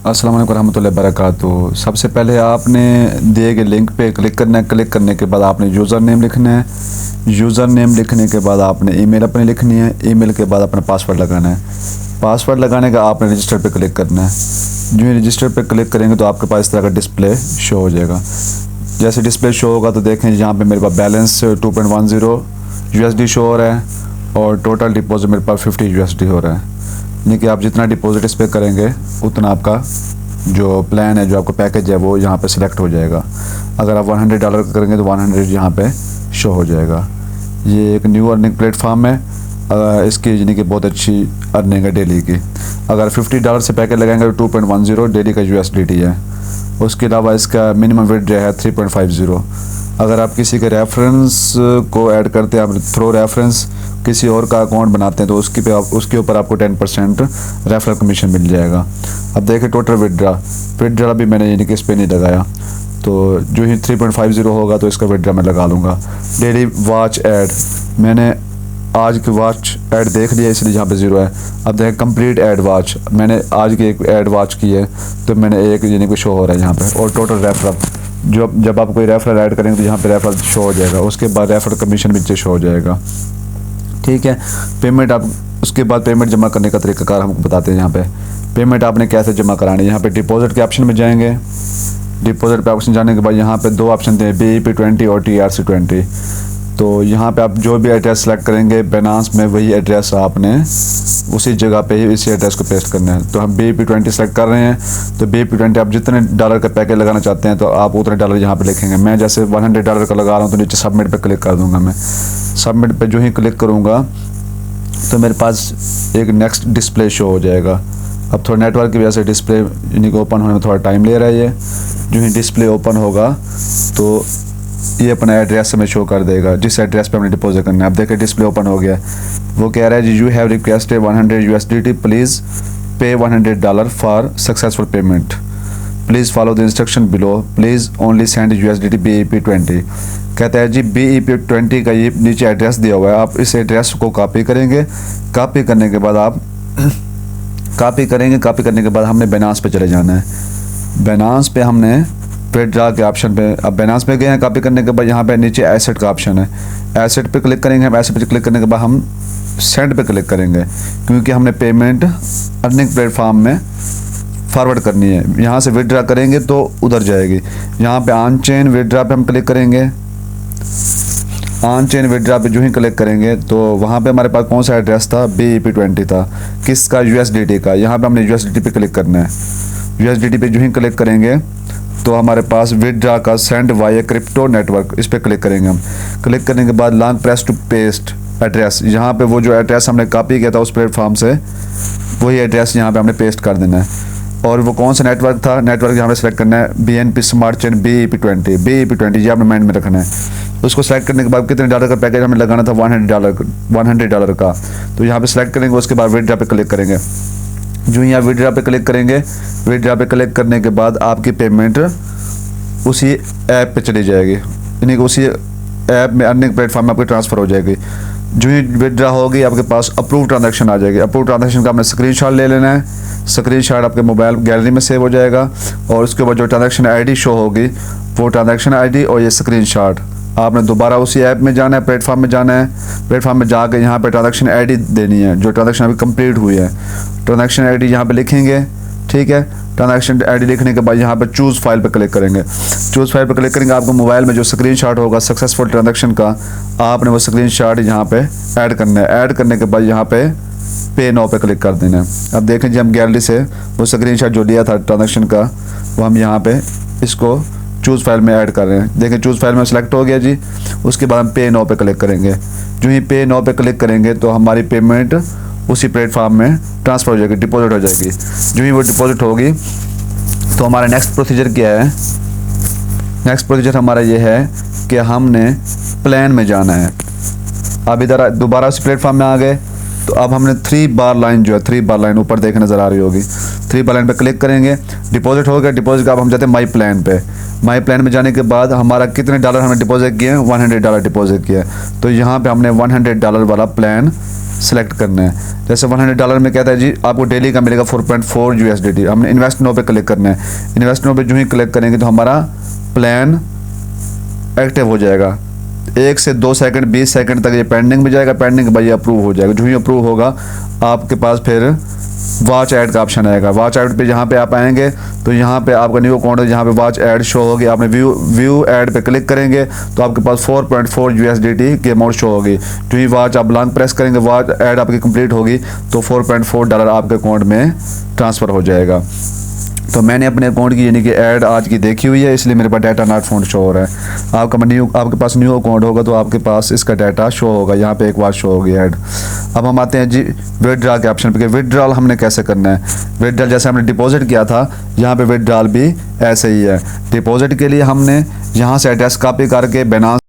अस्सलाम वालेकुम रहमतुल्लाहि वबरकातुहू। सबसे पहले आपने दिए गए लिंक पे क्लिक करना है। क्लिक करने के बाद आपने यूज़र नेम लिखना है। यूज़र नेम लिखने के बाद आपने ईमेल अपनी लिखनी है। ईमेल के बाद अपना पासवर्ड लगाना है। पासवर्ड लगाने का आपने रजिस्टर पे क्लिक करना है। जो ही रजिस्टर पे क्लिक करेंगे तो आपके पास इस तरह का डिस्प्ले शो हो जाएगा। जैसे डिस्प्ले शो होगा तो देखें यहाँ पर मेरे पास बैलेंस 2.10 USD शो हो रहा है और टोटल डिपॉजिट मेरे पास 50 USD हो रहा है। यानी कि आप जितना डिपॉजिट इस पर करेंगे उतना आपका जो प्लान है, जो आपका पैकेज है, वो यहाँ पे सिलेक्ट हो जाएगा। अगर आप $100 का करेंगे तो 100 यहाँ पे शो हो जाएगा। ये एक न्यू अर्निंग प्लेटफॉर्म है। इसकी यानी कि बहुत अच्छी अर्निंग है डेली की। अगर $50 से पैकेज लगाएंगे तो 2.10 डेली का USDT है। उसके अलावा इसका मिनिमम विड्रॉ है 3.50। अगर आप किसी के रेफरेंस को ऐड करते हैं, आप थ्रो रेफरेंस किसी और का अकाउंट बनाते हैं तो उसके ऊपर आपको 10% रेफरल कमीशन मिल जाएगा। अब देखिए टोटल विड्रॉ भी मैंने यानी कि इस पर नहीं लगाया, तो जो ही 3.50 होगा तो इसका विड्रॉ मैं लगा लूँगा। डेली वॉच ऐड मैंने आज की वॉच ऐड देख लिया, इसलिए यहाँ पे 0 है। अब देखें कंप्लीट ऐड वॉच, मैंने आज की एक ऐड वॉच की है तो मैंने एक यानी कि शो हो रहा है यहाँ पे। और टोटल रेफरल, जब आप कोई रेफरल ऐड करेंगे तो यहाँ पे रेफरल शो हो जाएगा। उसके बाद रेफरल कमीशन नीचे शो हो जाएगा। ठीक है। पेमेंट आप उसके बाद पेमेंट जमा करने का तरीकाकार हमको बताते हैं। यहाँ पे पेमेंट आपने कैसे जमा करानी है। यहाँ पे डिपॉजिट के ऑप्शन में जाएंगे। डिपॉजिट पे ऑप्शन जाने के बाद यहाँ पे 2 ऑप्शन थे, BEP20 और TRC20। तो यहाँ पे आप जो भी एड्रेस सेलेक्ट करेंगे बाइनेंस में, वही एड्रेस आपने उसी जगह पे ही इसी एड्रेस को पेस्ट करना है। तो हम BEP20 सेलेक्ट कर रहे हैं, तो BEP20 आप जितने डॉलर का पैकेज लगाना चाहते हैं तो आप उतने डॉलर यहाँ पे लिखेंगे। मैं जैसे $100 का लगा रहा हूँ तो नीचे सबमिट पे क्लिक कर दूँगा। मैं सबमिट पे जो ही क्लिक करूँगा तो मेरे पास एक नेक्स्ट डिस्प्ले शो हो जाएगा। अब थोड़ा नेटवर्क की वजह से डिस्प्ले यानी कि ओपन होने में थोड़ा टाइम ले रहा है। ये जो ही डिस्प्ले ओपन होगा तो ये अपना एड्रेस हमें शो कर देगा, जिस एड्रेस पे हमने डिपॉजिट करना है। अब देखिए डिस्प्ले ओपन हो गया। वो कह रहा है जी, you have requested 100 USDT, please pay $100 for successful payment, please follow the instruction below, please only send USDT BEP20। कहता है जी BEP20 का ये नीचे एड्रेस दिया हुआ है, आप इस एड्रेस को कॉपी करेंगे। कॉपी करने के बाद आप कॉपी करने के बाद हमने बाइनेंस पे चले जाना है। बाइनेंस पे हमने विड्रॉ के ऑप्शन पे, अब बाइनेंस पे गए हैं। कॉपी करने के बाद यहाँ पे नीचे एसेट का ऑप्शन है, एसेट पे क्लिक करेंगे। हम एसेट पे क्लिक करने के बाद हम सेंड पे क्लिक करेंगे, क्योंकि हमने पेमेंट अर्निंग प्लेटफॉर्म में फॉरवर्ड करनी है। यहाँ से विड्रॉ करेंगे तो उधर जाएगी। यहाँ पे ऑन चेन विड्रॉ पे हम क्लिक करेंगे। ऑन चेन विड्रॉ पे जो ही क्लिक करेंगे तो वहाँ पे हमारे पास कौन सा एड्रेस था, BEP20 था। किसका, USDT का। यहाँ पे हमने USDT पे क्लिक करना है। USDT पे जो ही क्लिक करेंगे तो हमारे पास विड्रॉ का सेंड वाया क्रिप्टो नेटवर्क, इस पर क्लिक करेंगे हम। क्लिक करने के बाद long press to paste address, यहाँ पे वो जो एड्रेस हमने कॉपी किया था उस प्लेटफॉर्म से वही एड्रेस यहाँ पे हमने पेस्ट कर देना है। और वो कौन सा नेटवर्क था, नेटवर्क यहाँ पे सेलेक्ट करना है BNP स्मार्ट चेन BEP20 ये आपने माइंड में रखना है। उसको सेलेक्ट करने के बाद कितने डॉलर का पैकेज हमें लगाना था, $100 का। तो यहाँ पे सेलेक्ट करेंगे, उसके बाद विड्रॉ पे क्लिक करेंगे। जो यहाँ विड्रॉ पे क्लिक करेंगे, विड्रॉ पे क्लिक करने के बाद आपकी पेमेंट उसी ऐप पे चली जाएगी, यानी कि उसी ऐप में अर्निंग प्लेटफॉर्म में आपकी ट्रांसफ़र हो जाएगी। जो ही विड्रॉ होगी आपके पास अप्रूव ट्रांजैक्शन आ जाएगी। अप्रूव ट्रांजैक्शन का आपने स्क्रीनशॉट ले लेना है। स्क्रीनशॉट आपके मोबाइल गैलरी में सेव हो जाएगा और उसके बाद जो ट्रांजैक्शन ID शो होगी वो ट्रांजैक्शन ID और ये स्क्रीनशॉट आपने दोबारा उसी ऐप में जाना है, प्लेटफॉर्म में जाना है। प्लेटफॉर्म में जाकर यहाँ पे ट्रांजैक्शन ID देनी है, जो ट्रांजैक्शन अभी कंप्लीट हुई है। ट्रांजैक्शन ID यहाँ पे लिखेंगे। ठीक है। ट्रांजैक्शन ID लिखने के बाद यहाँ पे चूज़ फाइल पे क्लिक करेंगे। चूज़ फाइल पे क्लिक करेंगे, आपको मोबाइल में जो स्क्रीनशॉट होगा सक्सेसफुल ट्रांजैक्शन का, आपने वो स्क्रीनशॉट यहाँ पे ऐड करना है। ऐड करने के बाद यहाँ पे पे नाउ पे क्लिक कर देना है। अब देखें जी, हम गैलरी से वो स्क्रीनशॉट जो लिया था ट्रांजैक्शन का, वो हम यहाँ पे इसको चूज़ फाइल में ऐड कर रहे हैं। देखें चूज़ फाइल में सेलेक्ट हो गया जी। उसके बाद हम पे नाउ पे क्लिक करेंगे। जो ही पे नाउ पे क्लिक करेंगे तो हमारी पेमेंट उसी प्लेटफॉर्म में ट्रांसफ़र हो जाएगी, डिपॉजिट हो जाएगी। जो ही वो डिपॉजिट होगी तो हमारा नेक्स्ट प्रोसीजर क्या है। नेक्स्ट प्रोसीजर हमारा ये है कि हमने प्लान में जाना है। अब इधर दोबारा उस प्लेटफॉर्म में आ गए तो अब हमने 3 बार लाइन जो है, 3 बार लाइन ऊपर देख नज़र आ रही होगी, थ्री लाइन पे क्लिक करेंगे, डिपॉजिट हो गया। डिपॉजिट का अब हम जाते हैं माई प्लान पे। माई प्लान में जाने के बाद हमारा कितने डॉलर हमने डिपॉजिट किए हैं, $100 डिपॉजिट किया है। तो यहाँ पे हमने $100 वाला प्लान सेलेक्ट करना है। जैसे $100 में कहता है जी आपको डेली का मिलेगा 4.4 USDT। हमने इन्वेस्ट नो पे क्लिक करना है। इन्वेस्ट नो पे जो ही क्लिक करेंगे तो हमारा प्लान एक्टिव हो जाएगा। 1 से 2 सेकंड 20 सेकंड तक ये पेंडिंग में जाएगा। पेंडिंग के बाद ये अप्रूव हो जाएगा। जो ही अप्रूव होगा आपके पास फिर वॉच ऐड का ऑप्शन आएगा। वॉच ऐड पे जहाँ पे आप आएंगे तो यहाँ पे आपका न्यू अकाउंट है, जहाँ पे वॉच ऐड शो होगी। आपने व्यू ऐड पे क्लिक करेंगे तो आपके पास 4.4 USDT की अमाउंट शो होगी। जो ही वॉच आप लॉन्ग प्रेस करेंगे वॉच ऐड आपकी कंप्लीट होगी तो $4.4 आपके अकाउंट में ट्रांसफ़र हो जाएगा। तो मैंने अपने अकाउंट की यानी कि ऐड आज की देखी हुई है, इसलिए मेरे पास डाटा नॉट फाउंड शो हो रहा है। आपके पास न्यू अकाउंट होगा तो आपके पास इसका डाटा शो होगा। यहाँ पे एक बार शो होगी ऐड। अब हम आते हैं जी विथड्रॉल के ऑप्शन पे कि विथड्रॉल हमने कैसे करना है। विथड्रॉल जैसे हमने डिपॉजिट किया था, यहाँ पे विथड्रॉल भी ऐसे ही है। डिपॉजिट के लिए हमने यहाँ से एड्रेस कॉपी करके बाइनेंस